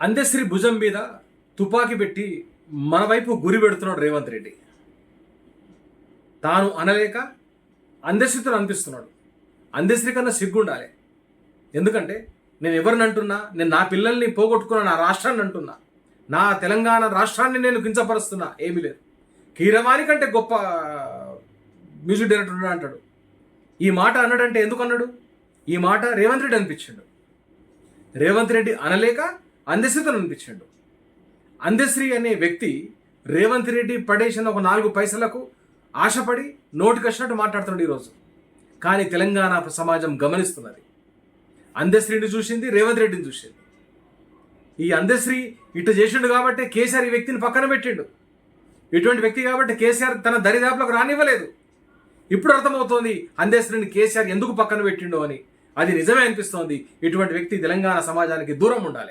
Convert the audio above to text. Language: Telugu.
అందశ్రీ భుజం మీద తుపాకీ పెట్టి మన వైపు గురి పెడుతున్నాడు రేవంత్ రెడ్డి. తాను అనలేక అందశ్రీతో అనిపిస్తున్నాడు. అందశ్రీ కన్నా సిగ్గుండాలి. ఎందుకంటే నేను ఎవరిని అంటున్నా, నేను నా పిల్లల్ని పోగొట్టుకున్నా, నా రాష్ట్రాన్ని అంటున్నా, నా తెలంగాణ రాష్ట్రాన్ని నేను కించపరుస్తున్నా, ఏమీ లేదు. కీరవాణి కంటే గొప్ప మ్యూజిక్ డైరెక్టర్ అంటాడు. ఈ మాట అన్నాడంటే ఎందుకు అన్నాడు? ఈ మాట రేవంత్ రెడ్డి అనిపించాడు. రేవంత్ రెడ్డి అనలేక అందశ్రీతో అనిపించాడు. అందశ్రీ అనే వ్యక్తి రేవంత్ రెడ్డి పడేసిన ఒక 4 పైసలకు ఆశపడి నోటికి వచ్చినట్టు మాట్లాడుతున్నాడు ఈరోజు. కానీ తెలంగాణ సమాజం గమనిస్తున్నది. అందశ్రీని చూసింది, రేవంత్ రెడ్డిని చూసింది. ఈ అందశ్రీ ఇటు చేసిండు కాబట్టి కేసీఆర్ ఈ వ్యక్తిని పక్కన పెట్టిండు. ఇటువంటి వ్యక్తి కాబట్టి కేసీఆర్ తన దరిదాపులకు రానివ్వలేదు. ఇప్పుడు అర్థమవుతోంది అందశ్రీని కేసీఆర్ ఎందుకు పక్కన పెట్టిండో అని. అది నిజమే అనిపిస్తోంది. ఇటువంటి వ్యక్తి తెలంగాణ సమాజానికి దూరం ఉండాలి.